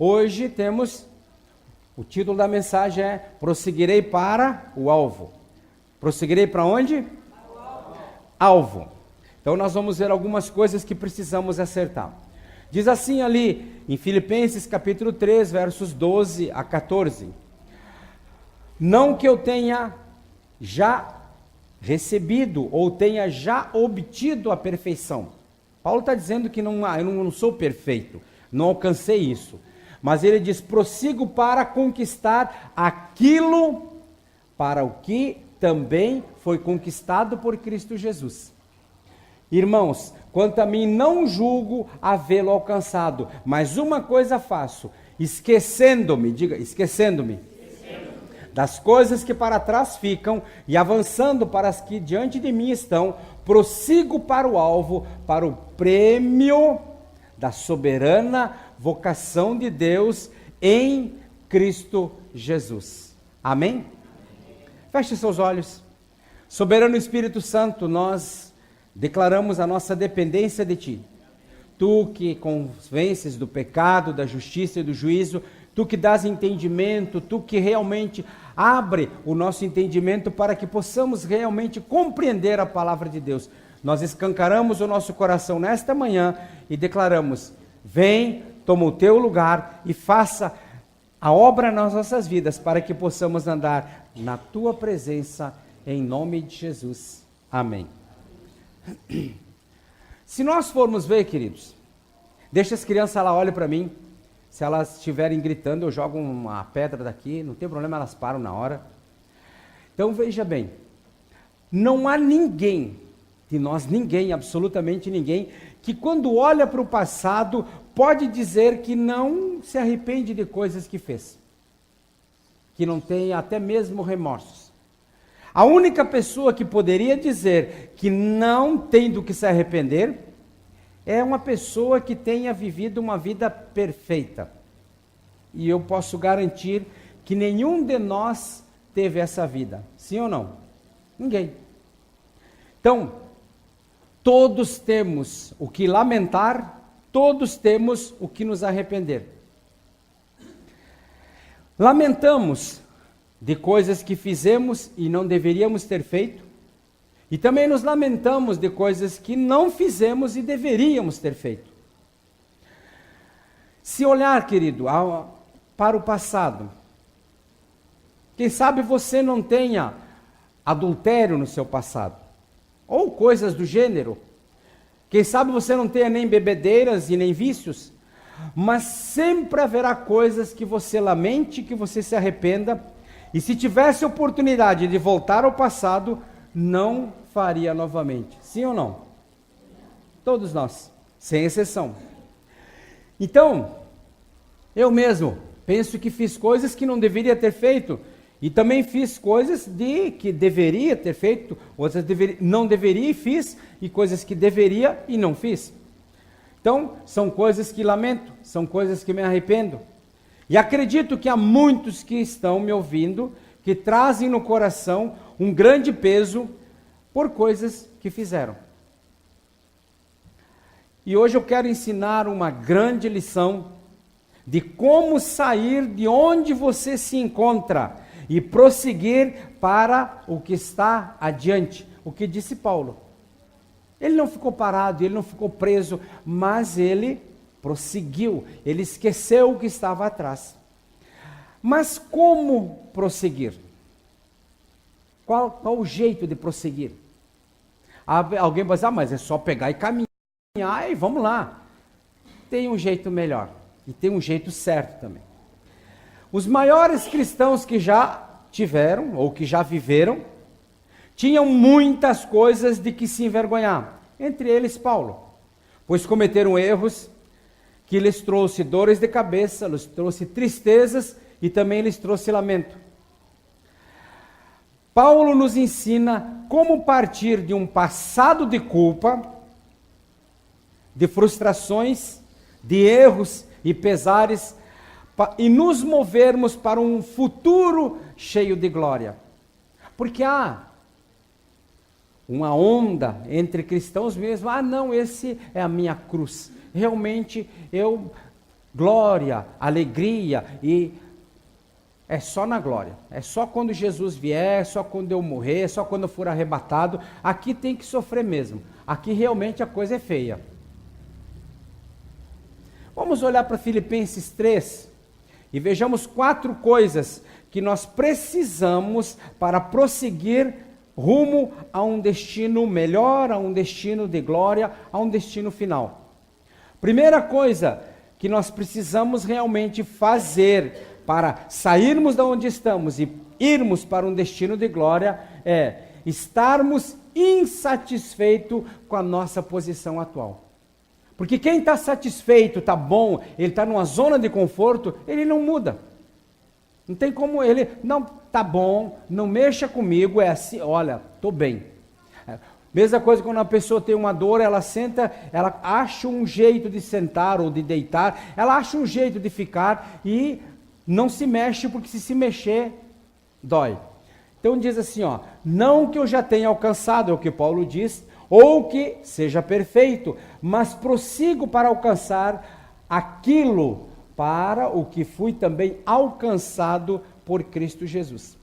Hoje temos, o título da mensagem é Prosseguirei para o alvo. Prosseguirei para onde? Alvo. Então nós vamos ver algumas coisas que precisamos acertar. Diz assim ali em Filipenses capítulo 3, versos 12 a 14. Não que eu tenha já recebido ou tenha já obtido a perfeição. Paulo está dizendo que eu não sou perfeito, não alcancei isso. Mas ele diz, prossigo para conquistar aquilo para o que também foi conquistado por Cristo Jesus. Irmãos, quanto a mim não julgo havê-lo alcançado, mas uma coisa faço, esquecendo-me das coisas que para trás ficam e avançando para as que diante de mim estão, prossigo para o alvo, para o prêmio da soberana vocação de Deus em Cristo Jesus. Amém? Feche seus olhos. Soberano Espírito Santo, nós declaramos a nossa dependência de Ti. Tu que convences do pecado, da justiça e do juízo, Tu que dás entendimento, Tu que realmente abre o nosso entendimento para que possamos realmente compreender a palavra de Deus. Nós escancaramos o nosso coração nesta manhã e declaramos, vem, toma o Teu lugar e faça a obra nas nossas vidas para que possamos andar na Tua presença, em nome de Jesus. Amém. Se nós formos ver, queridos, deixa as crianças lá, olhem para mim. Se elas estiverem gritando, eu jogo uma pedra daqui, não tem problema, elas param na hora. Então veja bem, não há ninguém, de nós ninguém, absolutamente ninguém, que quando olha para o passado, pode dizer que não se arrepende de coisas que fez. Que não tem até mesmo remorsos. A única pessoa que poderia dizer que não tem do que se arrepender é uma pessoa que tenha vivido uma vida perfeita. E eu posso garantir que nenhum de nós teve essa vida. Sim ou não? Ninguém. Então, todos temos o que lamentar, todos temos o que nos arrepender. Lamentamos de coisas que fizemos e não deveríamos ter feito, e também nos lamentamos de coisas que não fizemos e deveríamos ter feito. Se olhar, querido, para o passado, quem sabe você não tenha adultério no seu passado, ou coisas do gênero. Quem sabe você não tenha nem bebedeiras e nem vícios, mas sempre haverá coisas que você lamente, que você se arrependa, e se tivesse oportunidade de voltar ao passado, não faria novamente. Sim ou não? Todos nós, sem exceção. Então, eu mesmo penso que fiz coisas que não deveria ter feito, e também fiz coisas que deveria ter feito, outras não deveria e fiz, e coisas que deveria e não fiz. Então, são coisas que lamento, são coisas que me arrependo. E acredito que há muitos que estão me ouvindo, que trazem no coração um grande peso por coisas que fizeram. E hoje eu quero ensinar uma grande lição de como sair de onde você se encontra e prosseguir para o que está adiante. O que disse Paulo. Ele não ficou parado, ele não ficou preso, mas ele prosseguiu, ele esqueceu o que estava atrás. Mas como prosseguir? Qual o jeito de prosseguir? Alguém vai dizer, mas é só pegar e caminhar e vamos lá. Tem um jeito melhor e tem um jeito certo também. Os maiores cristãos que já tiveram ou que já viveram, tinham muitas coisas de que se envergonhar, entre eles Paulo, pois cometeram erros que lhes trouxe dores de cabeça, lhes trouxe tristezas e também lhes trouxe lamento. Paulo nos ensina como partir de um passado de culpa, de frustrações, de erros e pesares, e nos movermos para um futuro cheio de glória. Porque há uma onda entre cristãos mesmo, não, esse é a minha cruz. Realmente eu glória, alegria, e é só na glória. É só quando Jesus vier, é só quando eu morrer, é só quando eu for arrebatado. Aqui tem que sofrer mesmo. Aqui realmente a coisa é feia. Vamos olhar para Filipenses 3 e vejamos 4 coisas que nós precisamos para prosseguir rumo a um destino melhor, a um destino de glória, a um destino final. Primeira coisa que nós precisamos realmente fazer para sairmos de onde estamos e irmos para um destino de glória é estarmos insatisfeitos com a nossa posição atual. Porque quem está satisfeito, está bom, ele está numa zona de conforto, ele não muda. Não tem como ele, não, tá bom, não mexa comigo, é assim, olha, estou bem. Mesma coisa quando uma pessoa tem uma dor, ela senta, ela acha um jeito de sentar ou de deitar, ela acha um jeito de ficar e não se mexe, porque se mexer, dói. Então diz assim, ó, não que eu já tenha alcançado, é o que Paulo diz, ou que seja perfeito, mas prossigo para alcançar aquilo para o que fui também alcançado por Cristo Jesus.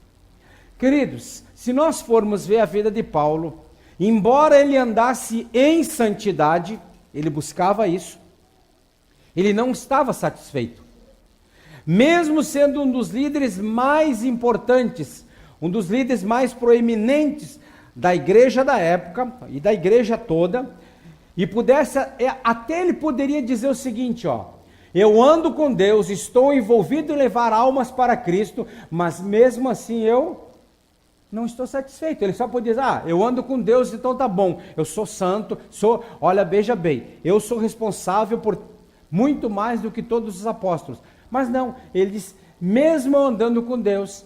Queridos, se nós formos ver a vida de Paulo, embora ele andasse em santidade, ele buscava isso, ele não estava satisfeito. Mesmo sendo um dos líderes mais importantes, um dos líderes mais proeminentes da igreja da época e da igreja toda, e pudesse, até ele poderia dizer o seguinte, ó, eu ando com Deus, estou envolvido em levar almas para Cristo, mas mesmo assim eu não estou satisfeito. Ele só podia dizer, eu ando com Deus, então tá bom, eu sou santo, olha, veja bem, eu sou responsável por muito mais do que todos os apóstolos. Mas não, ele diz, mesmo andando com Deus,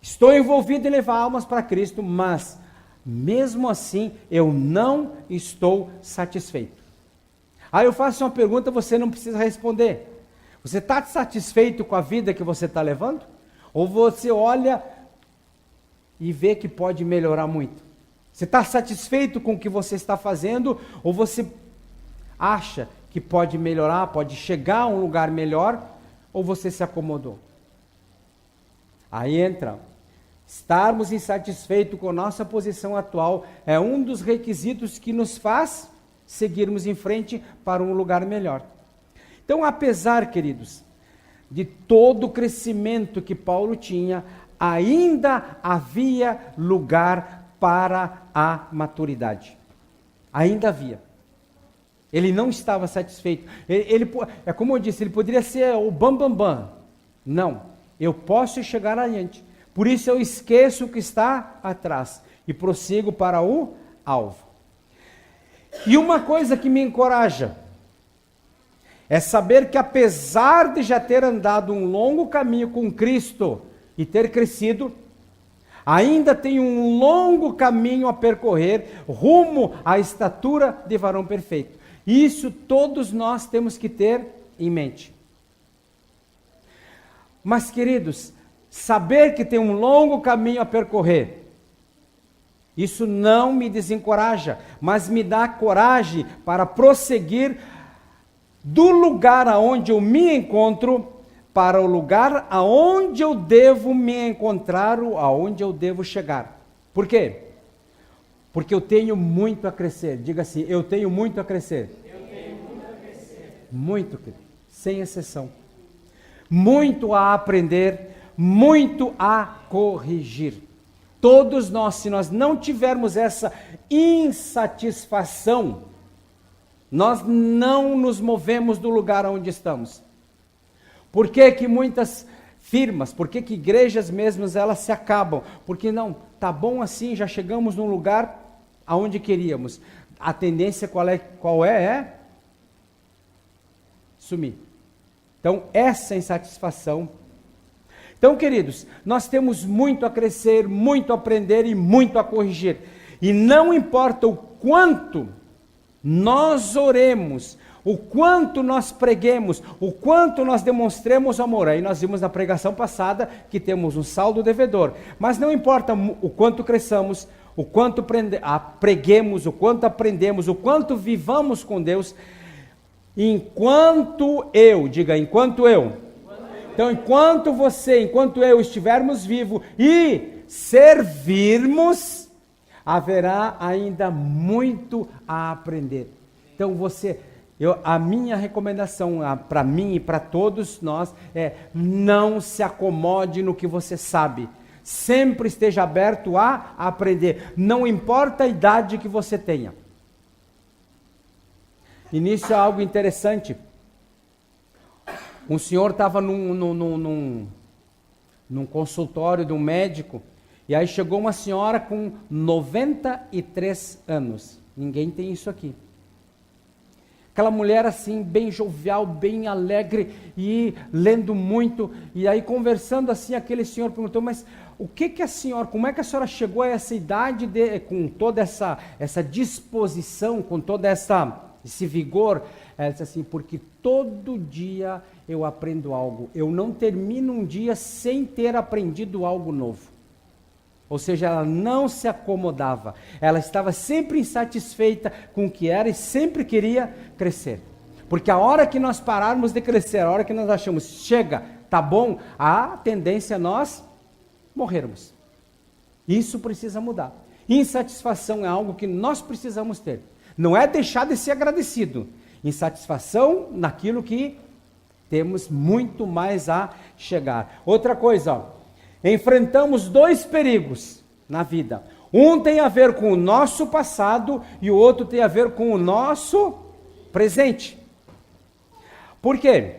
estou envolvido em levar almas para Cristo, mas mesmo assim eu não estou satisfeito. Aí eu faço uma pergunta, você não precisa responder. Você está satisfeito com a vida que você está levando? Ou você olha e vê que pode melhorar muito? Você está satisfeito com o que você está fazendo? Ou você acha que pode melhorar, pode chegar a um lugar melhor? Ou você se acomodou? Aí entra, estarmos insatisfeitos com a nossa posição atual é um dos requisitos que nos faz seguirmos em frente para um lugar melhor. Então, apesar, queridos, de todo o crescimento que Paulo tinha, ainda havia lugar para a maturidade. Ainda havia. Ele não estava satisfeito. É como eu disse, ele poderia ser o bam. Não, eu posso chegar adiante. Por isso eu esqueço o que está atrás e prossigo para o alvo. E uma coisa que me encoraja é saber que apesar de já ter andado um longo caminho com Cristo e ter crescido, ainda tenho um longo caminho a percorrer rumo à estatura de varão perfeito. Isso todos nós temos que ter em mente. Mas, queridos, saber que tem um longo caminho a percorrer, isso não me desencoraja, mas me dá coragem para prosseguir do lugar aonde eu me encontro para o lugar aonde eu devo me encontrar, aonde eu devo chegar. Por quê? Porque eu tenho muito a crescer. Diga assim, eu tenho muito a crescer. Eu tenho muito a crescer. Muito, sem exceção. Muito a aprender, muito a corrigir. Todos nós, se nós não tivermos essa insatisfação, nós não nos movemos do lugar onde estamos. Por que que muitas firmas, por que que igrejas mesmas, elas se acabam? Porque não, tá bom assim, já chegamos num lugar aonde queríamos. A tendência qual é? É sumir. Então, essa insatisfação. Então, queridos, nós temos muito a crescer, muito a aprender e muito a corrigir. E não importa o quanto nós oremos, o quanto nós preguemos, o quanto nós demonstremos amor. Aí nós vimos na pregação passada que temos um saldo devedor. Mas não importa o quanto cresçamos, o quanto preguemos, o quanto aprendemos, o quanto vivamos com Deus. enquanto eu. Então, enquanto eu estivermos vivos e servirmos, haverá ainda muito a aprender. Então, a minha recomendação para mim e para todos nós é: não se acomode no que você sabe. Sempre esteja aberto a aprender. Não importa a idade que você tenha. E nisso é algo interessante. Um senhor estava num consultório de um médico, e aí chegou uma senhora com 93 anos. Ninguém tem isso aqui. Aquela mulher assim, bem jovial, bem alegre, e lendo muito, e aí conversando assim, aquele senhor perguntou: mas como é que a senhora chegou a essa idade, com toda essa disposição, com todo esse vigor? Ela disse assim: porque todo dia eu aprendo algo, eu não termino um dia sem ter aprendido algo novo. Ou seja, ela não se acomodava, ela estava sempre insatisfeita com o que era e sempre queria crescer. Porque a hora que nós pararmos de crescer, a hora que nós achamos, chega, tá bom, a tendência é nós morrermos. Isso precisa mudar. Insatisfação é algo que nós precisamos ter. Não é deixar de ser agradecido. Insatisfação naquilo que temos muito mais a chegar. Outra coisa, ó. Enfrentamos 2 perigos na vida. Um tem a ver com o nosso passado e o outro tem a ver com o nosso presente. Por quê?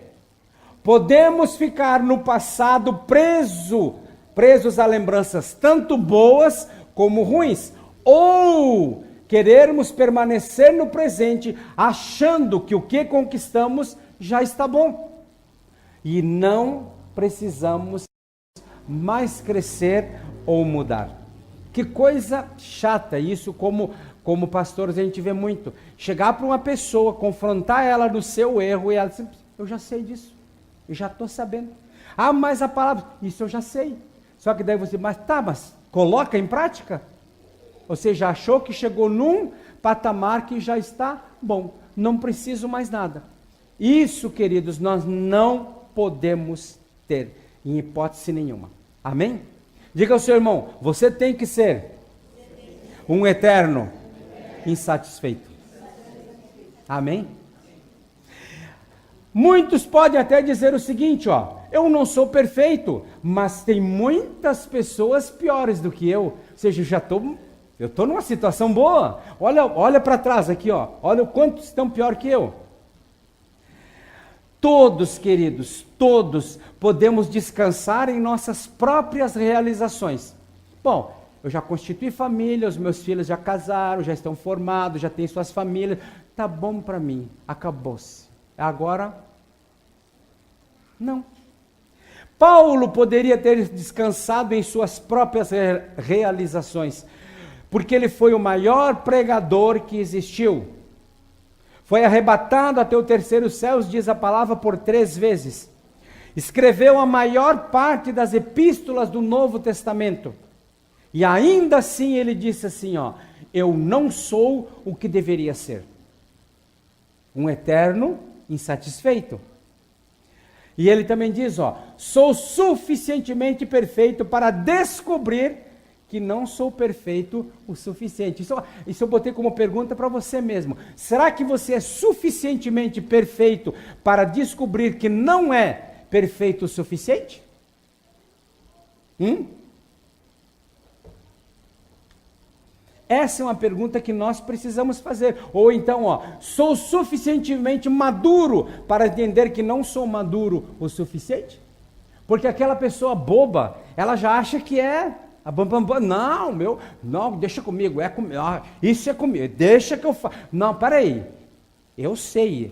Podemos ficar no passado presos a lembranças tanto boas como ruins, ou querermos permanecer no presente achando que o que conquistamos já está bom. E não precisamos mais crescer ou mudar. Que coisa chata isso, como pastores a gente vê muito. Chegar para uma pessoa, confrontar ela no seu erro, e ela diz: eu já sei disso, eu já estou sabendo. Ah, mas a palavra, isso eu já sei. Só que daí você, mas coloca em prática? Ou seja, achou que chegou num patamar que já está bom, não preciso mais nada. Isso, queridos, nós não podemos ter, em hipótese nenhuma. Amém? Diga ao seu irmão: você tem que ser um eterno insatisfeito. Amém? Muitos podem até dizer o seguinte, ó: eu não sou perfeito, mas tem muitas pessoas piores do que eu. Ou seja, eu estou numa situação boa. Olha para trás aqui, ó. Olha o quanto estão pior que eu. Todos, queridos, todos podemos descansar em nossas próprias realizações. Bom, eu já constituí família, os meus filhos já casaram, já estão formados, já têm suas famílias. Tá bom para mim, acabou-se. Agora, não. Paulo poderia ter descansado em suas próprias realizações, porque ele foi o maior pregador que existiu. Foi arrebatado até o 3º céu, diz a palavra, por 3 vezes. Escreveu a maior parte das epístolas do Novo Testamento. E ainda assim ele disse assim, ó: eu não sou o que deveria ser. Um eterno insatisfeito. E ele também diz, ó: sou suficientemente perfeito para descobrir que não sou perfeito o suficiente. Isso eu botei como pergunta para você mesmo. Será que você é suficientemente perfeito para descobrir que não é perfeito o suficiente? Essa é uma pergunta que nós precisamos fazer. Ou então, ó: sou suficientemente maduro para entender que não sou maduro o suficiente? Porque aquela pessoa boba, ela já acha que é não, deixa comigo, isso é comigo, deixa que eu faço. Não, peraí, eu sei,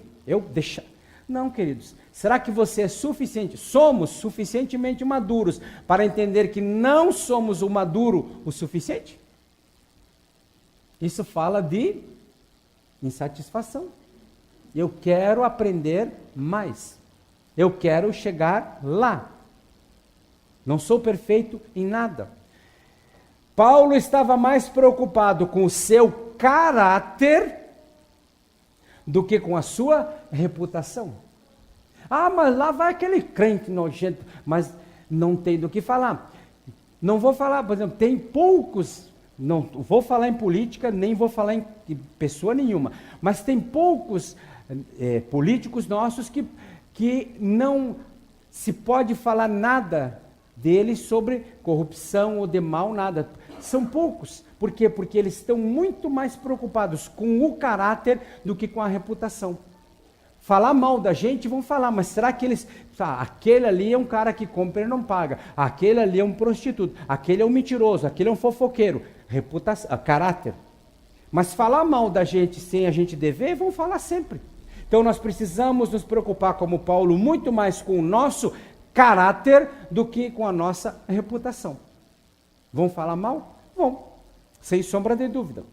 deixa. Não, queridos, será que você é somos suficientemente maduros para entender que não somos o maduro o suficiente? Isso fala de insatisfação. Eu quero aprender mais, eu quero chegar lá. Não sou perfeito em nada. Paulo estava mais preocupado com o seu caráter do que com a sua reputação. Ah, mas lá vai aquele crente nojento, mas não tem do que falar. Não vou falar, por exemplo, tem poucos, não vou falar em política, nem vou falar em pessoa nenhuma, mas tem poucos políticos nossos que não se pode falar nada deles sobre corrupção ou de mal, nada. São poucos. Por quê? Porque eles estão muito mais preocupados com o caráter do que com a reputação. Falar mal da gente, vão falar, mas será que eles... aquele ali é um cara que compra e não paga, aquele ali é um prostituto, aquele é um mentiroso, aquele é um fofoqueiro. Reputação, caráter. Mas falar mal da gente sem a gente dever, vão falar sempre. Então nós precisamos nos preocupar, como Paulo, muito mais com o nosso caráter do que com a nossa reputação. Vão falar mal? Vão, sem sombra de dúvida.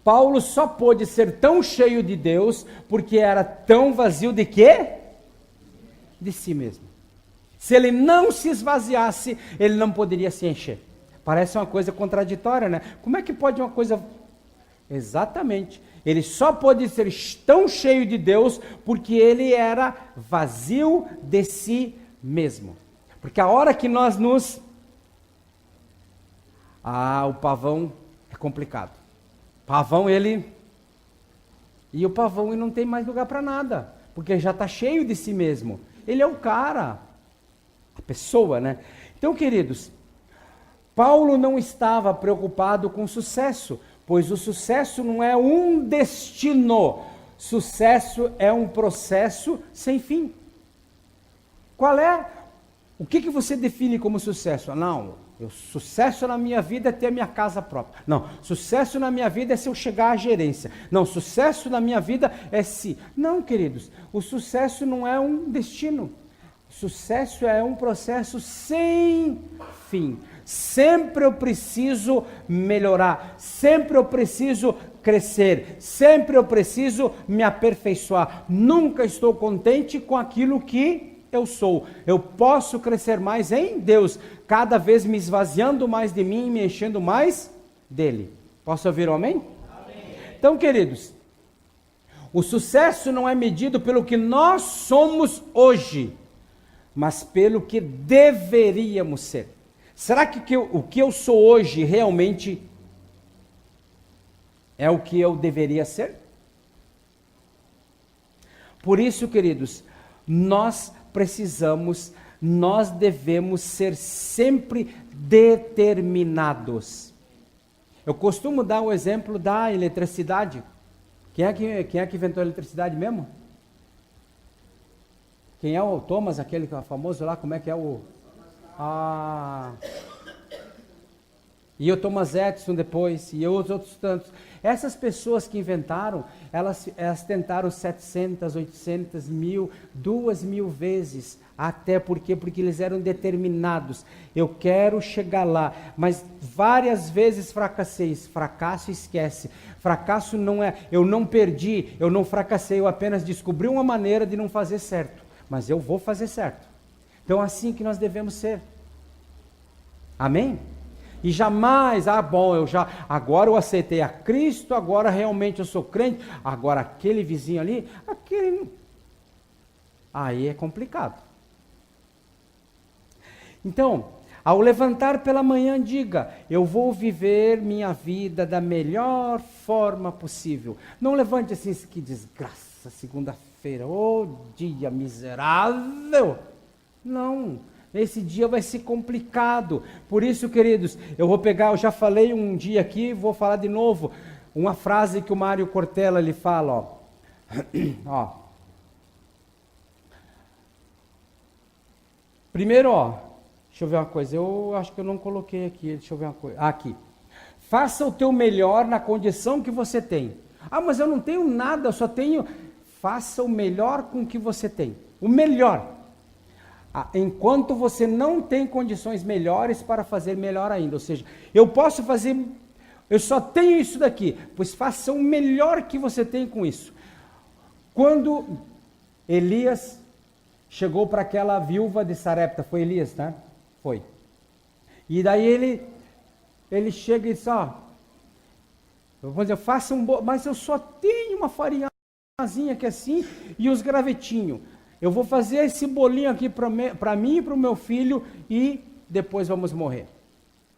Paulo só pôde ser tão cheio de Deus porque era tão vazio de quê? De si mesmo. Se ele não se esvaziasse, ele não poderia se encher. Parece uma coisa contraditória, né? Como é que pode uma coisa... Exatamente. Ele só pôde ser tão cheio de Deus porque ele era vazio de si mesmo. Porque a hora que nós nos... o pavão é complicado. Pavão, e o pavão não tem mais lugar para nada, porque já está cheio de si mesmo. Ele é o cara, a pessoa, né? Então, queridos, Paulo não estava preocupado com sucesso, pois o sucesso não é um destino, sucesso é um processo sem fim. O que você define como sucesso? Não, sucesso na minha vida é ter a minha casa própria. Não, sucesso na minha vida é se eu chegar à gerência. Não, sucesso na minha vida é se... Não, queridos, o sucesso não é um destino. Sucesso é um processo sem fim. Sempre eu preciso melhorar, sempre eu preciso crescer, sempre eu preciso me aperfeiçoar. Nunca estou contente com aquilo que eu sou. Eu posso crescer mais em Deus, cada vez me esvaziando mais de mim e me enchendo mais dele. Posso ouvir um amém? Amém. Então, queridos, o sucesso não é medido pelo que nós somos hoje, mas pelo que deveríamos ser. Será que o que eu sou hoje realmente é o que eu deveria ser? Por isso, queridos, nós devemos ser sempre determinados. Eu costumo dar o exemplo da eletricidade. Quem é que inventou a eletricidade mesmo? Quem é o Thomas, aquele famoso lá, como é que é o... E o Thomas Edison depois, e os outros tantos. Essas pessoas que inventaram, elas tentaram 700, 800, 1000, 2000 vezes. Até porque eles eram determinados. Eu quero chegar lá, mas várias vezes fracassei. Fracasso esquece. Fracasso não é, eu não perdi, eu não fracassei, eu apenas descobri uma maneira de não fazer certo. Mas eu vou fazer certo. Então assim que nós devemos ser. Amém? E jamais, agora eu aceitei a Cristo, agora realmente eu sou crente, agora aquele vizinho ali, aí é complicado. Então, ao levantar pela manhã, diga, eu vou viver minha vida da melhor forma possível. Não levante assim, que desgraça, segunda-feira, dia miserável. Não, esse dia vai ser complicado. Por isso, queridos, eu já falei um dia aqui, vou falar de novo, uma frase que o Mário Cortella ele fala, Primeiro, deixa eu ver uma coisa, eu acho que eu não coloquei aqui, deixa eu ver uma coisa, aqui. Faça o teu melhor na condição que você tem. Mas eu não tenho nada, eu só tenho... Faça o melhor com o que você tem, o melhor. Enquanto você não tem condições melhores para fazer melhor ainda, ou seja, eu posso fazer, eu só tenho isso daqui, pois faça o melhor que você tem com isso. Quando Elias chegou para aquela viúva de Sarepta, foi Elias, né? Foi. E daí ele chega e diz, eu vou dizer, faça mas eu só tenho uma farinha asinha aqui assim e os gravetinhos. Eu vou fazer esse bolinho aqui para mim e para o meu filho e depois vamos morrer.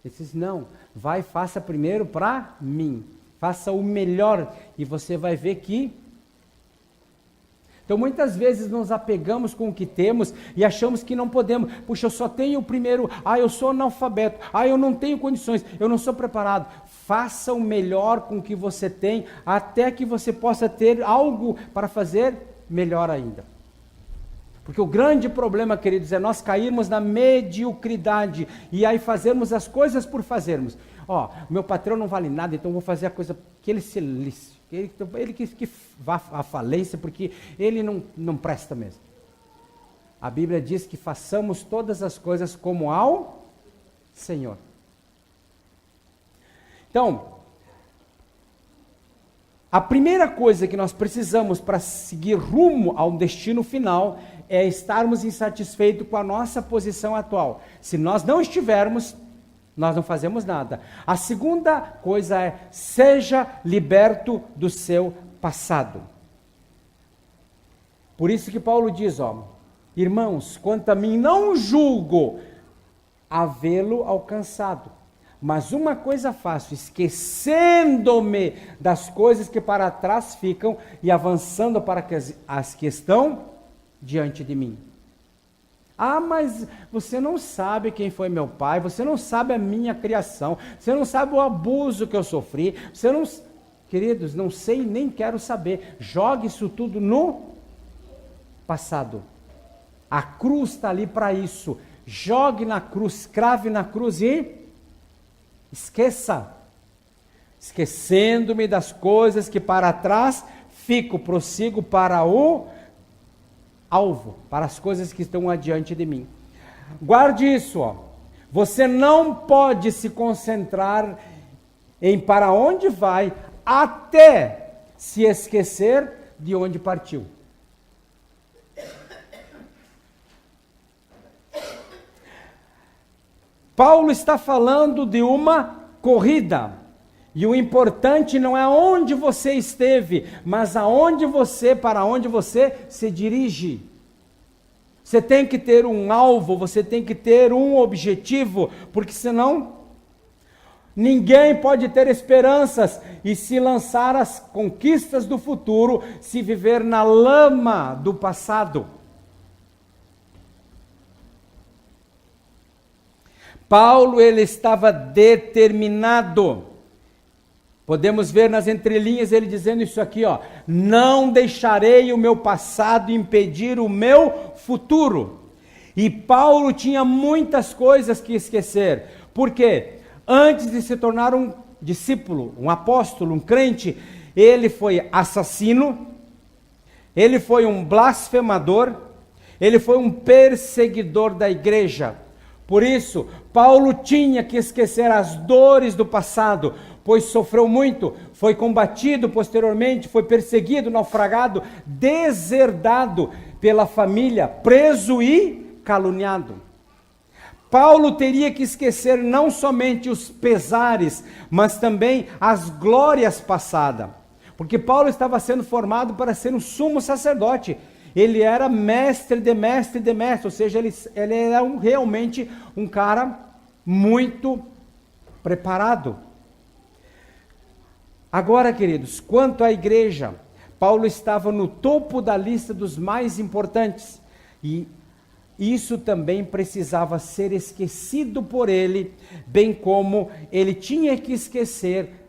Ele disse, não, vai, faça primeiro para mim. Faça o melhor e você vai ver que... Então muitas vezes nos apegamos com o que temos e achamos que não podemos. Puxa, eu só tenho o primeiro, eu sou analfabeto, eu não tenho condições, eu não sou preparado. Faça o melhor com o que você tem, até que você possa ter algo para fazer melhor ainda. Porque o grande problema, queridos, é nós cairmos na mediocridade e aí fazermos as coisas por fazermos. Meu patrão não vale nada, então vou fazer a coisa que ele se lixe. Ele que vá à falência, porque ele não presta mesmo. A Bíblia diz que façamos todas as coisas como ao Senhor. Então, a primeira coisa que nós precisamos para seguir rumo ao destino final é estarmos insatisfeitos com a nossa posição atual. Se nós não estivermos, nós não fazemos nada. A segunda coisa é, seja liberto do seu passado. Por isso que Paulo diz, irmãos, quanto a mim não julgo havê-lo alcançado. Mas uma coisa faço, esquecendo-me das coisas que para trás ficam e avançando para as que estão diante de mim. Mas você não sabe quem foi meu pai, você não sabe a minha criação, você não sabe o abuso que eu sofri, Queridos, não sei nem quero saber. Jogue isso tudo no passado. A cruz está ali para isso. Jogue na cruz, crave na cruz e esqueça. Esquecendo-me das coisas que para trás fico, prossigo para o alvo, para as coisas que estão adiante de mim. Guarde isso, Você não pode se concentrar em para onde vai, até se esquecer de onde partiu. Paulo está falando de uma corrida. E o importante não é onde você esteve, mas para onde você se dirige. Você tem que ter um alvo, você tem que ter um objetivo, porque senão ninguém pode ter esperanças e se lançar às conquistas do futuro, se viver na lama do passado. Paulo, ele estava determinado. Podemos ver nas entrelinhas ele dizendo isso aqui, não deixarei o meu passado impedir o meu futuro. E Paulo tinha muitas coisas que esquecer. Por quê? Antes de se tornar um discípulo, um apóstolo, um crente, ele foi assassino, ele foi um blasfemador, ele foi um perseguidor da igreja. Por isso, Paulo tinha que esquecer as dores do passado, pois sofreu muito, foi combatido posteriormente, foi perseguido, naufragado, deserdado pela família, preso e caluniado. Paulo teria que esquecer não somente os pesares, mas também as glórias passadas, porque Paulo estava sendo formado para ser um sumo sacerdote. Ele era mestre de mestre de mestre, ou seja, ele era realmente um cara muito preparado. Agora, queridos, quanto à igreja, Paulo estava no topo da lista dos mais importantes, e isso também precisava ser esquecido por ele, bem como ele tinha que esquecer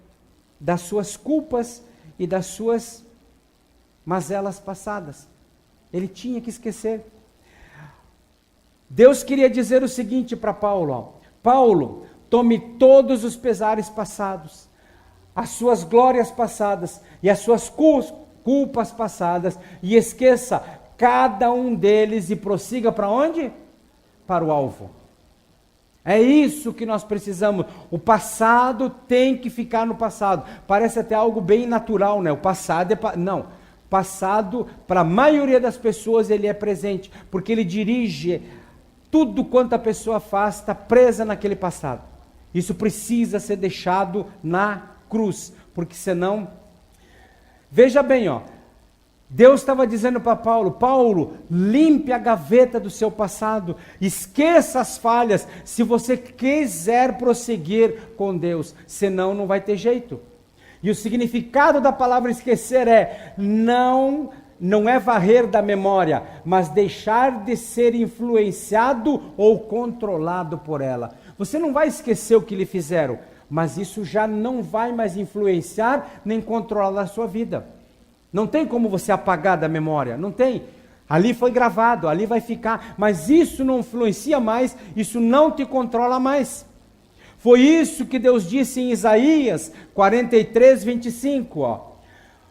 das suas culpas e das suas mazelas passadas. Ele tinha que esquecer. Deus queria dizer o seguinte para Paulo, Paulo, tome todos os pesares passados, as suas glórias passadas e as suas culpas passadas, e esqueça cada um deles e prossiga para onde? Para o alvo. É isso que nós precisamos. O passado tem que ficar no passado. Parece até algo bem natural, né? O passado é... Não. Passado, para a maioria das pessoas, ele é presente, porque ele dirige tudo quanto a pessoa faz, está presa naquele passado. Isso precisa ser deixado na cruz, porque senão... Veja bem, Deus estava dizendo para Paulo: Paulo, limpe a gaveta do seu passado, esqueça as falhas, se você quiser prosseguir com Deus, senão não vai ter jeito. E o significado da palavra esquecer não é varrer da memória, mas deixar de ser influenciado ou controlado por ela. Você não vai esquecer o que lhe fizeram, mas isso já não vai mais influenciar nem controlar a sua vida. Não tem como você apagar da memória, não tem. Ali foi gravado, ali vai ficar, mas isso não influencia mais, isso não te controla mais. Foi isso que Deus disse em Isaías 43, 25, ó.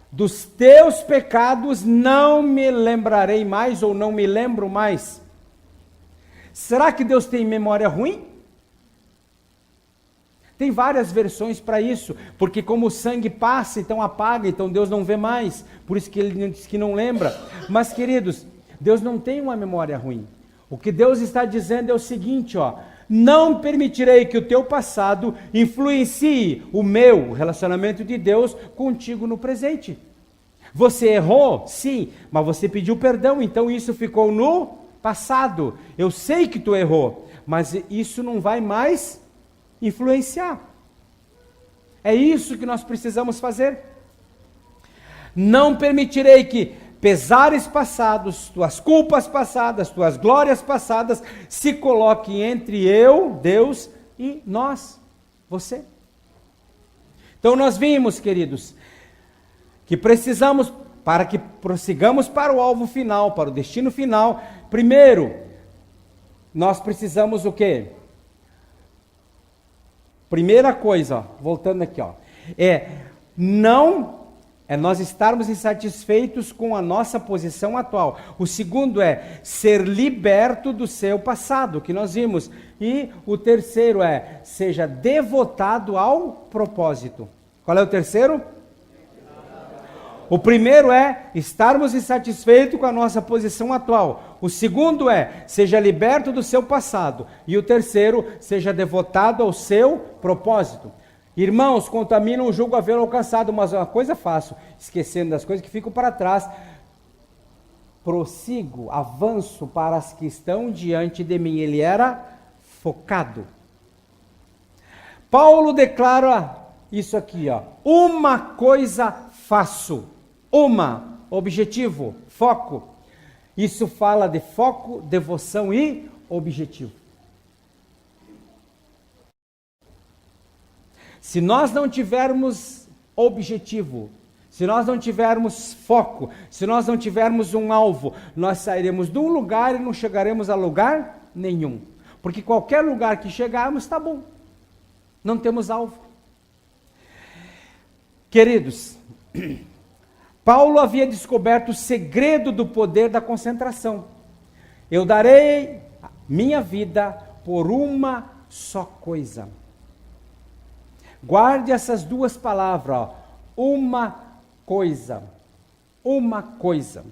Dos teus pecados não me lembrarei mais, ou não me lembro mais. Será que Deus tem memória ruim? Tem várias versões para isso, porque como o sangue passa, então apaga, então Deus não vê mais, por isso que ele diz que não lembra. Mas queridos, Deus não tem uma memória ruim. O que Deus está dizendo é o seguinte, ó: não permitirei que o teu passado influencie o meu relacionamento de Deus contigo no presente. Você errou? Sim, mas você pediu perdão, então isso ficou no passado. Eu sei que tu errou, mas isso não vai mais influenciar. É isso que nós precisamos fazer. Não permitirei que pesares passados, tuas culpas passadas, tuas glórias passadas, se coloquem entre eu, Deus, e nós, você. Então nós vimos, queridos, que precisamos, para que prossigamos para o alvo final, para o destino final, primeiro, nós precisamos o quê? Primeira coisa, ó, voltando aqui, ó, nós estarmos insatisfeitos com a nossa posição atual. O segundo é ser liberto do seu passado, que nós vimos. E o terceiro é, seja devotado ao propósito. Qual é o terceiro? O primeiro é estarmos insatisfeitos com a nossa posição atual. O segundo é, seja liberto do seu passado. E o terceiro, seja devotado ao seu propósito. Irmãos, quanto a mim não julgo haver alcançado, mas uma coisa faço, esquecendo das coisas que ficam para trás, prossigo, avanço para as que estão diante de mim. Ele era focado. Paulo declara isso aqui, ó: uma coisa faço. Objetivo, foco. Isso fala de foco, devoção e objetivo. Se nós não tivermos objetivo, se nós não tivermos foco, se nós não tivermos um alvo, nós sairemos de um lugar e não chegaremos a lugar nenhum. Porque qualquer lugar que chegarmos está bom. Não temos alvo. Queridos, Paulo havia descoberto o segredo do poder da concentração. Eu darei minha vida por uma só coisa. Guarde essas duas palavras, ó. Uma coisa. Uma coisa.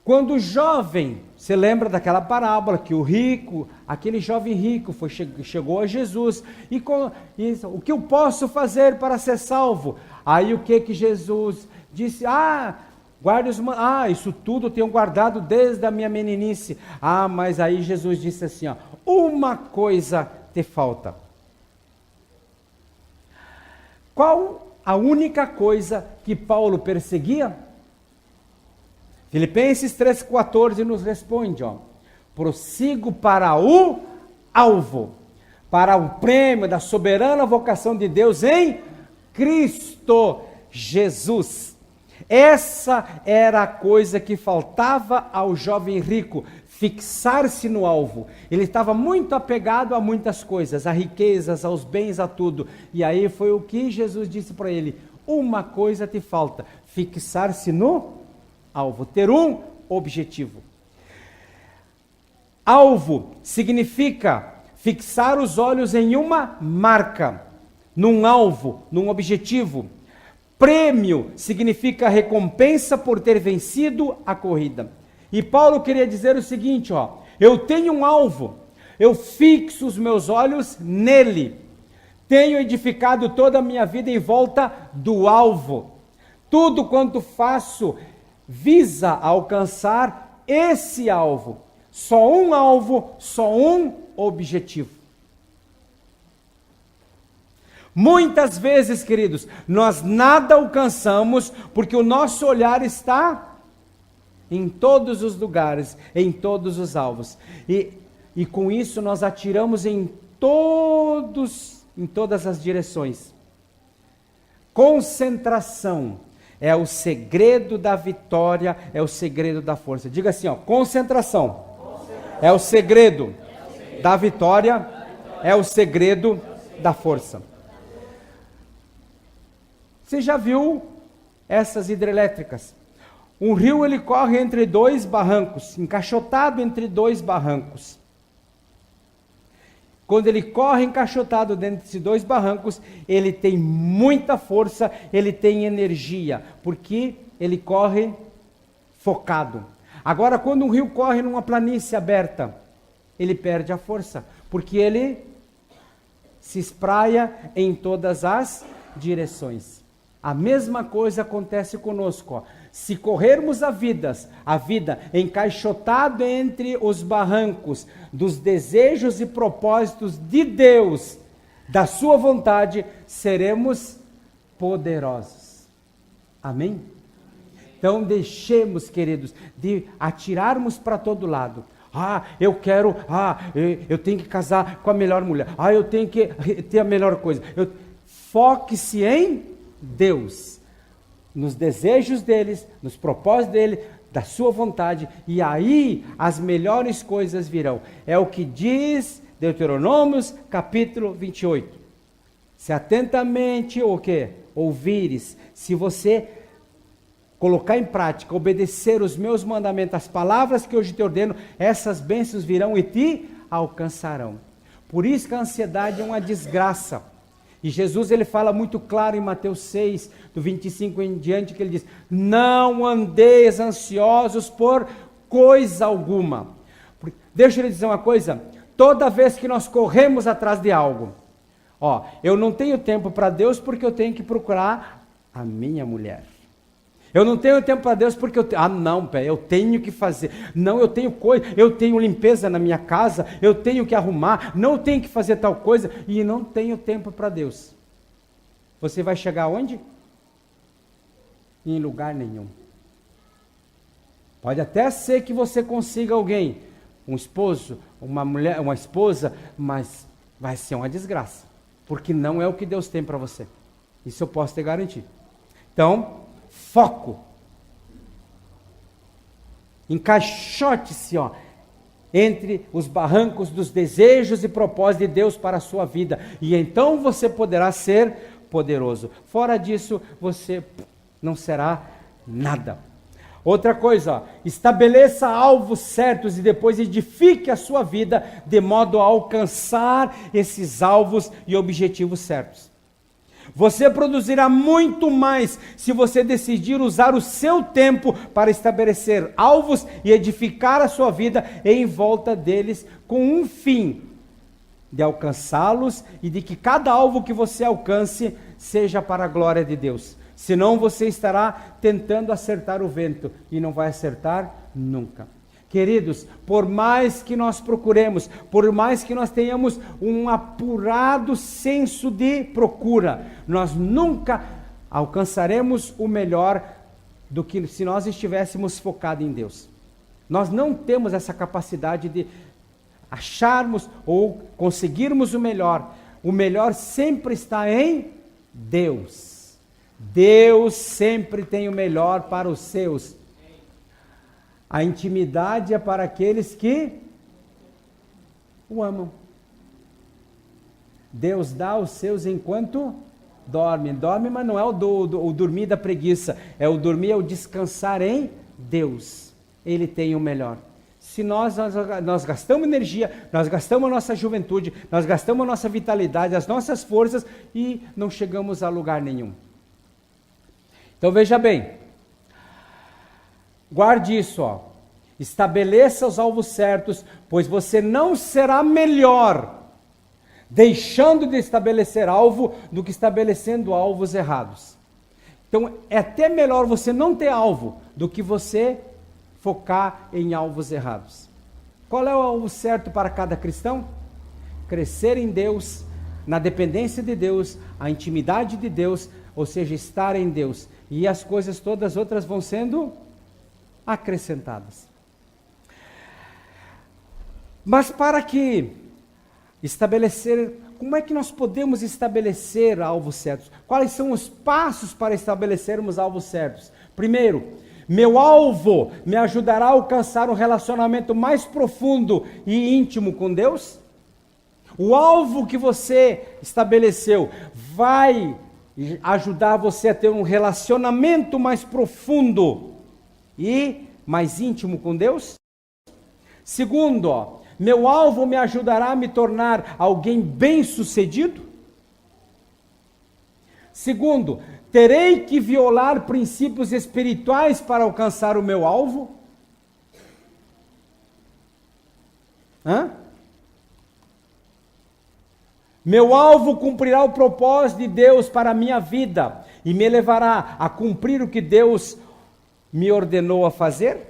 Quando o jovem, você lembra daquela parábola que o rico, aquele jovem rico chegou a Jesus e o que eu posso fazer para ser salvo? Aí o que Jesus disse? Guarde os mandamentos. Isso tudo eu tenho guardado desde a minha meninice. Mas aí Jesus disse assim, ó: uma coisa te falta. Qual a única coisa que Paulo perseguia? Filipenses 3,14 nos responde, ó: prossigo para o alvo, para o prêmio da soberana vocação de Deus em Cristo Jesus. Essa era a coisa que faltava ao jovem rico, fixar-se no alvo. Ele estava muito apegado a muitas coisas, a riquezas, aos bens, a tudo. E aí foi o que Jesus disse para ele: uma coisa te falta, fixar-se no alvo, ter um objetivo. Alvo significa fixar os olhos em uma marca, num alvo, num objetivo. Prêmio significa recompensa por ter vencido a corrida. E Paulo queria dizer o seguinte, ó: eu tenho um alvo, eu fixo os meus olhos nele, tenho edificado toda a minha vida em volta do alvo. Tudo quanto faço visa alcançar esse alvo. Só um alvo, só um objetivo. Muitas vezes, queridos, nós nada alcançamos porque o nosso olhar está em todos os lugares, em todos os alvos. E com isso nós atiramos em todas as direções. Concentração é o segredo da vitória, é o segredo da força. Diga assim, ó, concentração é o segredo da vitória, é o segredo da força. Você já viu essas hidrelétricas? Um rio, ele corre entre dois barrancos, encaixotado entre dois barrancos. Quando ele corre encaixotado dentro desses dois barrancos, ele tem muita força, ele tem energia, porque ele corre focado. Agora, quando um rio corre numa planície aberta, ele perde a força, porque ele se espraia em todas as direções. A mesma coisa acontece conosco, ó. Se corrermos a vida encaixotado entre os barrancos dos desejos e propósitos de Deus, da sua vontade, seremos poderosos. Amém? Então deixemos, queridos, de atirarmos para todo lado. Eu tenho que casar com a melhor mulher. Eu tenho que ter a melhor coisa. Foque-se em Deus, nos desejos deles, nos propósitos dele, da sua vontade, e aí as melhores coisas virão. É o que diz Deuteronômios capítulo 28. Se atentamente ouvires, se você colocar em prática, obedecer os meus mandamentos, as palavras que hoje te ordeno, essas bênçãos virão e te alcançarão. Por isso que a ansiedade é uma desgraça. E Jesus, ele fala muito claro em Mateus 6, do 25 em diante, que ele diz: não andeis ansiosos por coisa alguma. Deixa eu lhe dizer uma coisa, toda vez que nós corremos atrás de algo, eu não tenho tempo para Deus porque eu tenho que procurar a minha mulher. Eu não tenho tempo para Deus porque eu tenho que fazer. Não, eu tenho limpeza na minha casa, eu tenho que arrumar, não tenho que fazer tal coisa e não tenho tempo para Deus. Você vai chegar onde? Em lugar nenhum. Pode até ser que você consiga alguém, um esposo, uma mulher, uma esposa, mas vai ser uma desgraça, porque não é o que Deus tem para você. Isso eu posso te garantir. Então, foco. Encaixote-se, entre os barrancos dos desejos e propósitos de Deus para a sua vida. E então você poderá ser poderoso. Fora disso, você não será nada. Outra coisa, estabeleça alvos certos e depois edifique a sua vida de modo a alcançar esses alvos e objetivos certos. Você produzirá muito mais se você decidir usar o seu tempo para estabelecer alvos e edificar a sua vida em volta deles com um fim de alcançá-los e de que cada alvo que você alcance seja para a glória de Deus. Senão você estará tentando acertar o vento e não vai acertar nunca. Queridos, por mais que nós procuremos, por mais que nós tenhamos um apurado senso de procura, nós nunca alcançaremos o melhor do que se nós estivéssemos focados em Deus. Nós não temos essa capacidade de acharmos ou conseguirmos o melhor. O melhor sempre está em Deus. Deus sempre tem o melhor para os seus. A intimidade é para aqueles que o amam. Deus dá aos seus enquanto dorme. Dorme, mas não é o dormir da preguiça. É o dormir, é o descansar em Deus. Ele tem o melhor. Se nós gastamos energia, nós gastamos a nossa juventude, nós gastamos a nossa vitalidade, as nossas forças e não chegamos a lugar nenhum. Então veja bem. Guarde isso, estabeleça os alvos certos, pois você não será melhor deixando de estabelecer alvo do que estabelecendo alvos errados. Então, é até melhor você não ter alvo do que você focar em alvos errados. Qual é o alvo certo para cada cristão? Crescer em Deus, na dependência de Deus, a intimidade de Deus, ou seja, estar em Deus. E as coisas todas outras vão sendo acrescentadas. Mas para que como é que nós podemos estabelecer alvos certos? Quais são os passos para estabelecermos alvos certos? Primeiro, meu alvo me ajudará a alcançar um relacionamento mais profundo e íntimo com Deus? O alvo que você estabeleceu vai ajudar você a ter um relacionamento mais profundo e mais íntimo com Deus? Segundo, meu alvo me ajudará a me tornar alguém bem-sucedido? Segundo, terei que violar princípios espirituais para alcançar o meu alvo? Meu alvo cumprirá o propósito de Deus para a minha vida e me levará a cumprir o que Deus me ordenou a fazer?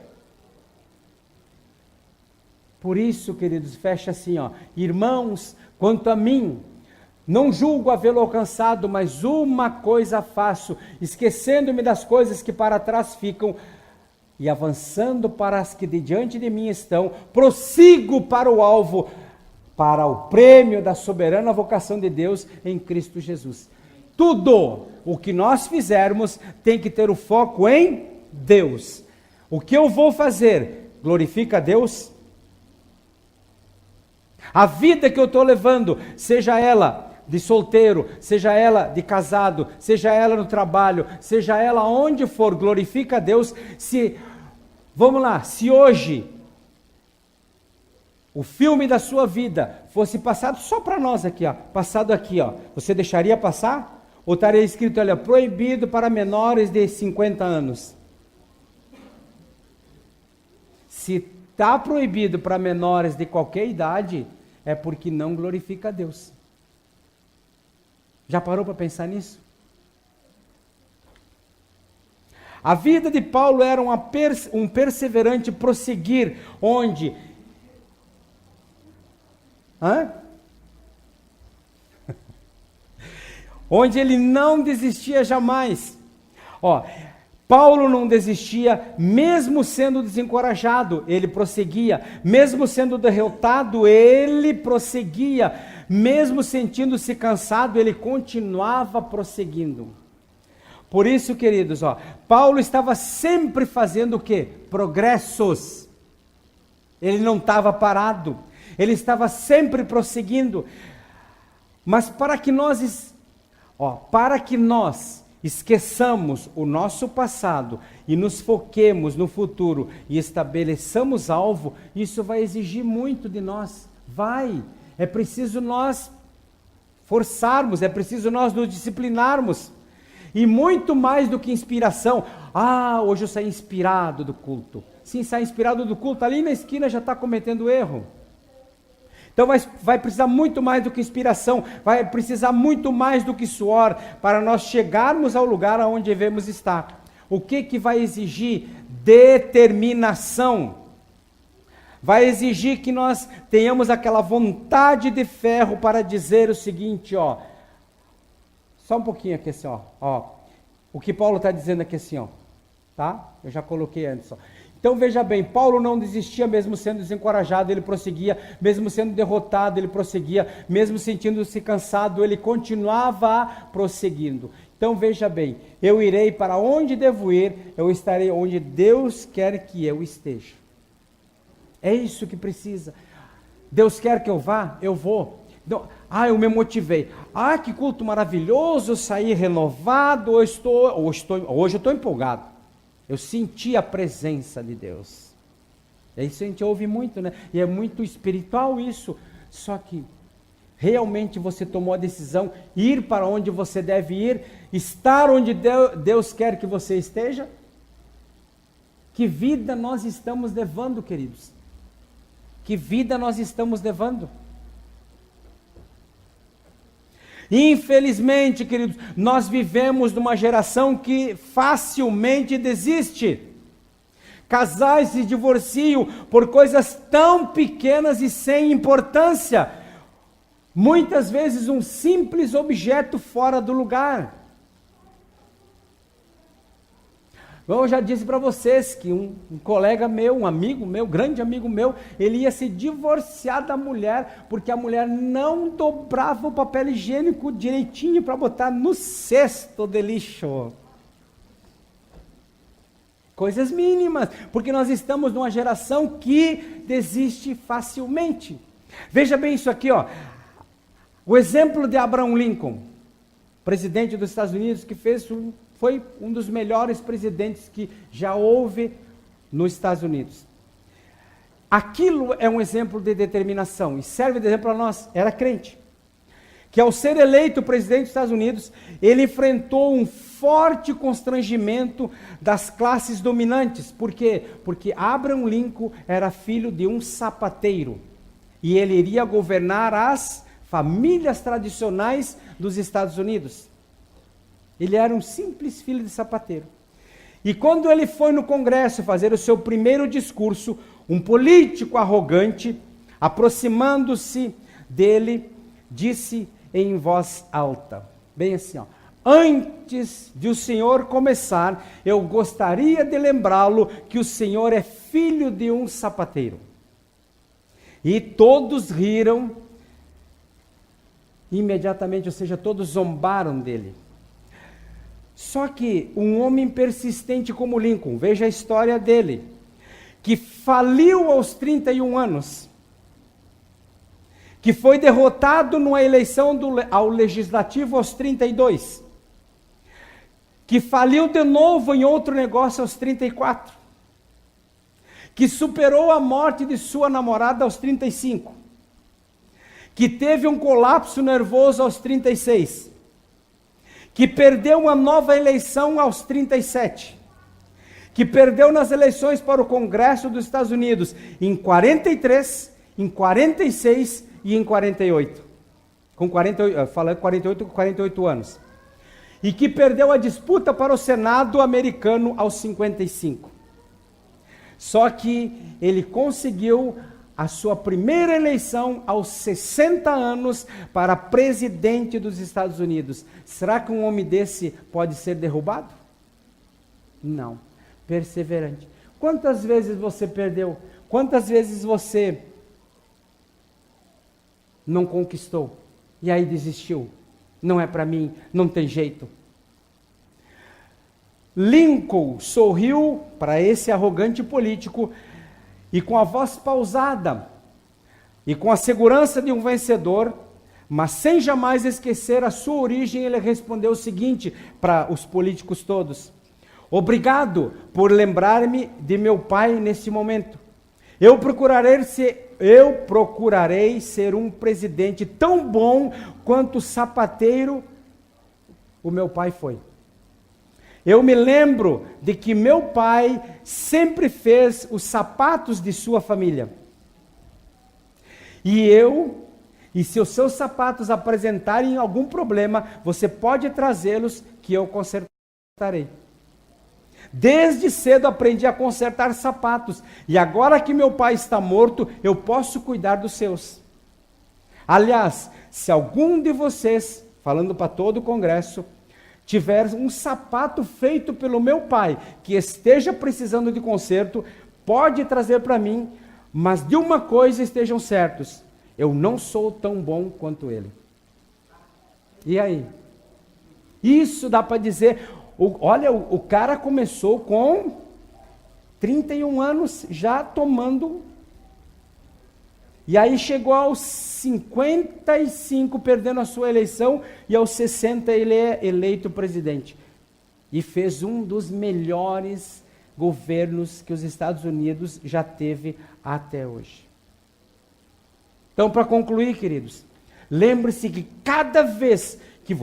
Por isso, queridos, fecha assim, irmãos, quanto a mim, não julgo havê-lo alcançado, mas uma coisa faço, esquecendo-me das coisas que para trás ficam e avançando para as que de diante de mim estão, prossigo para o alvo, para o prêmio da soberana vocação de Deus em Cristo Jesus. Tudo o que nós fizermos tem que ter o foco em Deus. O que eu vou fazer glorifica a Deus? A vida que eu estou levando, seja ela de solteiro, seja ela de casado, seja ela no trabalho, seja ela onde for, glorifica a Deus. Vamos lá, se hoje o filme da sua vida fosse passado só para nós aqui, passado aqui, você deixaria passar? Ou estaria escrito, olha, proibido para menores de 50 anos? Se está proibido para menores de qualquer idade, é porque não glorifica a Deus. Já parou para pensar nisso? A vida de Paulo era um perseverante prosseguir, onde... onde ele não desistia jamais. Paulo não desistia, mesmo sendo desencorajado, ele prosseguia, mesmo sendo derrotado, ele prosseguia, mesmo sentindo-se cansado, ele continuava prosseguindo. Por isso, queridos, Paulo estava sempre fazendo o quê? Progressos. Ele não estava parado, ele estava sempre prosseguindo. Mas para que nós esqueçamos o nosso passado e nos foquemos no futuro e estabeleçamos alvo, isso vai exigir muito de nós. É preciso nós forçarmos, é preciso nós nos disciplinarmos. E muito mais do que inspiração. Hoje eu saí inspirado do culto. Sim, sai inspirado do culto, ali na esquina já está cometendo erro. Então vai precisar muito mais do que inspiração, vai precisar muito mais do que suor para nós chegarmos ao lugar aonde devemos estar. O que vai exigir? Determinação. Vai exigir que nós tenhamos aquela vontade de ferro para dizer o seguinte, só um pouquinho aqui assim, o que Paulo está dizendo aqui assim, tá? Eu já coloquei antes, Então veja bem, Paulo não desistia mesmo sendo desencorajado, ele prosseguia, mesmo sendo derrotado, ele prosseguia, mesmo sentindo-se cansado, ele continuava prosseguindo. Então veja bem, eu irei para onde devo ir, eu estarei onde Deus quer que eu esteja. É isso que precisa. Deus quer que eu vá, eu vou. Eu me motivei. Que culto maravilhoso, eu saí renovado, hoje eu estou empolgado. Eu senti a presença de Deus. Isso a gente ouve muito, né? E é muito espiritual isso. Só que realmente você tomou a decisão, ir para onde você deve ir, estar onde Deus quer que você esteja? Que vida nós estamos levando, queridos? Que vida nós estamos levando? Infelizmente, queridos, nós vivemos numa geração que facilmente desiste. Casais se divorciam por coisas tão pequenas e sem importância. Muitas vezes um simples objeto fora do lugar. Eu já disse para vocês que um colega meu, um amigo meu, grande amigo meu, ele ia se divorciar da mulher, porque a mulher não dobrava o papel higiênico direitinho para botar no cesto de lixo. Coisas mínimas, porque nós estamos numa geração que desiste facilmente. Veja bem isso aqui, ó. O exemplo de Abraham Lincoln, presidente dos Estados Unidos, que foi um dos melhores presidentes que já houve nos Estados Unidos. Aquilo é um exemplo de determinação e serve de exemplo para nós. Era crente, que ao ser eleito presidente dos Estados Unidos, ele enfrentou um forte constrangimento das classes dominantes. Por quê? Porque Abraham Lincoln era filho de um sapateiro e ele iria governar as famílias tradicionais dos Estados Unidos. Ele era um simples filho de sapateiro. E quando ele foi no Congresso fazer o seu primeiro discurso, um político arrogante, aproximando-se dele, disse em voz alta, bem assim, ó: antes de o senhor começar, eu gostaria de lembrá-lo que o senhor é filho de um sapateiro. E todos riram imediatamente, ou seja, todos zombaram dele. Só que um homem persistente como Lincoln, veja a história dele, que faliu aos 31 anos, que foi derrotado numa eleição ao legislativo aos 32, que faliu de novo em outro negócio aos 34, que superou a morte de sua namorada aos 35, que teve um colapso nervoso aos 36, que perdeu uma nova eleição aos 37, que perdeu nas eleições para o Congresso dos Estados Unidos em 43, em 46 e em 48. Com 48 anos. E que perdeu a disputa para o Senado americano aos 55. Só que ele conseguiu a sua primeira eleição aos 60 anos para presidente dos Estados Unidos. Será que um homem desse pode ser derrubado? Não. Perseverante. Quantas vezes você perdeu? Quantas vezes você não conquistou? E aí desistiu? Não é para mim, não tem jeito. Lincoln sorriu para esse arrogante político e com a voz pausada, e com a segurança de um vencedor, mas sem jamais esquecer a sua origem, ele respondeu o seguinte para os políticos todos: obrigado por lembrar-me de meu pai nesse momento. Eu procurarei ser um presidente tão bom quanto o sapateiro o meu pai foi. Eu me lembro de que meu pai sempre fez os sapatos de sua família. E se os seus sapatos apresentarem algum problema, você pode trazê-los que eu consertarei. Desde cedo aprendi a consertar sapatos, e agora que meu pai está morto, eu posso cuidar dos seus. Aliás, se algum de vocês, falando para todo o congresso, tiver um sapato feito pelo meu pai, que esteja precisando de conserto, pode trazer para mim, mas de uma coisa estejam certos: eu não sou tão bom quanto ele. E aí? Isso dá para dizer. Olha, o cara começou com 31 anos já tomando. E aí chegou aos 55 perdendo a sua eleição, e aos 60 ele é eleito presidente. E fez um dos melhores governos que os Estados Unidos já teve até hoje. Então, para concluir, queridos, lembre-se que cada vez que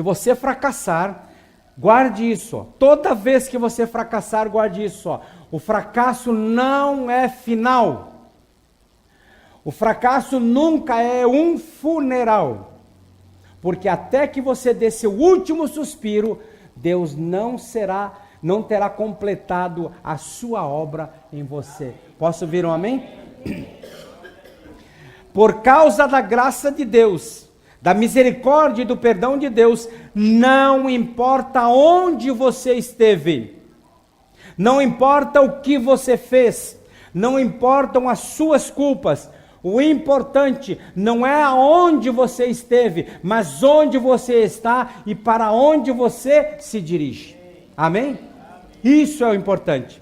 você fracassar, guarde isso. Ó. Toda vez que você fracassar, guarde isso. Ó. O fracasso não é final. O fracasso nunca é um funeral. Porque até que você dê seu último suspiro, Deus não terá completado a sua obra em você. Posso ouvir um amém? Por causa da graça de Deus, da misericórdia e do perdão de Deus, não importa onde você esteve, não importa o que você fez, não importam as suas culpas, o importante não é aonde você esteve, mas onde você está e para onde você se dirige. Amém? Isso é o importante.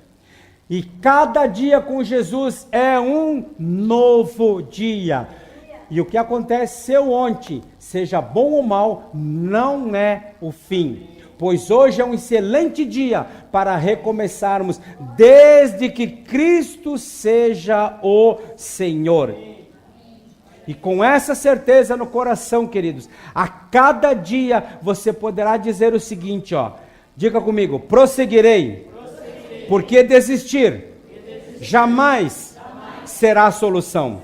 E cada dia com Jesus é um novo dia. E o que aconteceu ontem, seja bom ou mal, não é o fim. Pois hoje é um excelente dia para recomeçarmos, desde que Cristo seja o Senhor. E com essa certeza no coração, queridos, a cada dia você poderá dizer o seguinte, diga comigo: prosseguirei. Porque desistir jamais será a solução.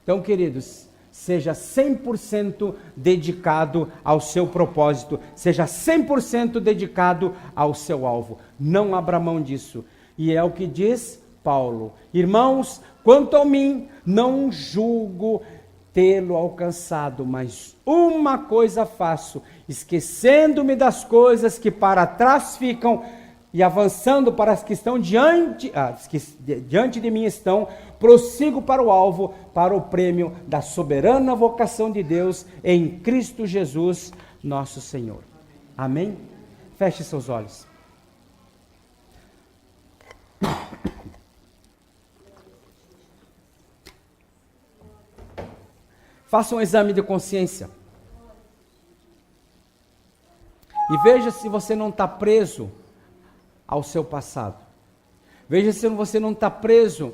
Então, queridos, seja 100% dedicado ao seu propósito, seja 100% dedicado ao seu alvo. Não abra mão disso. E é o que diz Paulo: irmãos, quanto a mim, não julgo tê-lo alcançado, mas uma coisa faço, esquecendo-me das coisas que para trás ficam e avançando para as que estão diante de mim estão, prossigo para o alvo, para o prêmio da soberana vocação de Deus em Cristo Jesus, nosso Senhor. Amém? Feche seus olhos. Faça um exame de consciência. E veja se você não está preso ao seu passado. Veja se você não está preso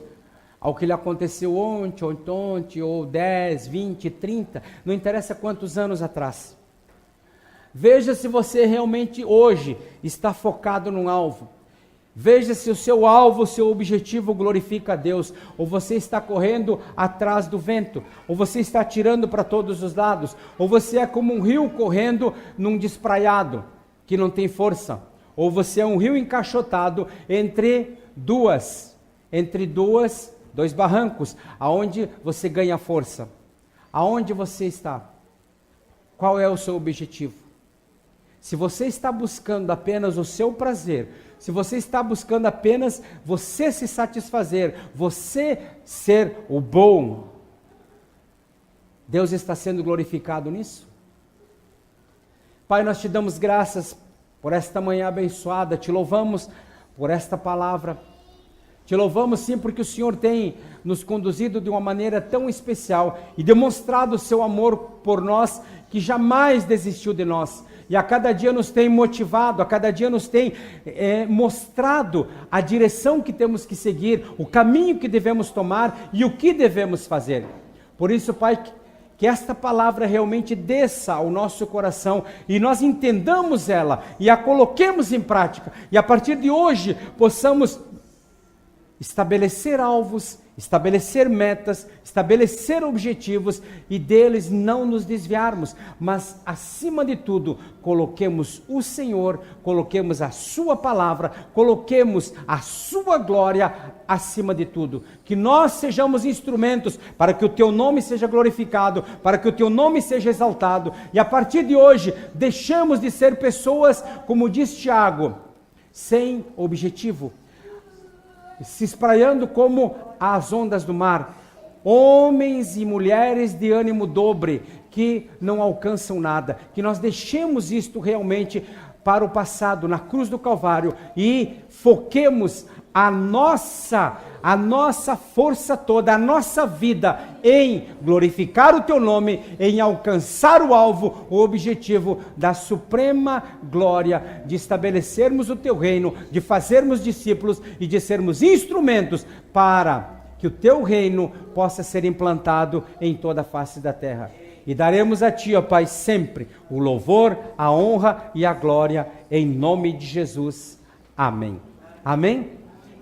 ao que lhe aconteceu ontem, ou 10, 20, 30, não interessa quantos anos atrás. Veja se você realmente hoje está focado num alvo. Veja se o seu alvo, o seu objetivo glorifica a Deus, ou você está correndo atrás do vento, ou você está atirando para todos os lados, ou você é como um rio correndo num despraiado, que não tem força, ou você é um rio encaixotado entre dois barrancos, aonde você ganha força. Aonde você está? Qual é o seu objetivo? Se você está buscando apenas o seu prazer, se você está buscando apenas você se satisfazer, você ser o bom, Deus está sendo glorificado nisso? Pai, nós te damos graças por esta manhã abençoada, te louvamos por esta palavra, te louvamos sim porque o Senhor tem nos conduzido de uma maneira tão especial e demonstrado o seu amor por nós, que jamais desistiu de nós. E a cada dia nos tem motivado, a cada dia nos tem mostrado a direção que temos que seguir, o caminho que devemos tomar e o que devemos fazer. Por isso, Pai, que esta palavra realmente desça ao nosso coração e nós entendamos ela e a coloquemos em prática. E a partir de hoje possamos estabelecer alvos, estabelecer metas, estabelecer objetivos e deles não nos desviarmos, mas acima de tudo, coloquemos o Senhor, coloquemos a sua palavra, coloquemos a sua glória acima de tudo, que nós sejamos instrumentos para que o teu nome seja glorificado, para que o teu nome seja exaltado, e a partir de hoje, deixemos de ser pessoas, como diz Tiago, sem objetivo, se espraiando como as ondas do mar, homens e mulheres de ânimo dobre, que não alcançam nada, que nós deixemos isto realmente para o passado, na cruz do Calvário, e foquemos a nossa força toda, a nossa vida em glorificar o teu nome, em alcançar o alvo, o objetivo da suprema glória, de estabelecermos o teu reino, de fazermos discípulos e de sermos instrumentos para que o teu reino possa ser implantado em toda a face da terra. E daremos a ti, ó Pai, sempre o louvor, a honra e a glória, em nome de Jesus. Amém. Amém?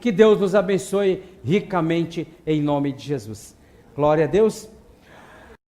Que Deus nos abençoe ricamente em nome de Jesus. Glória a Deus.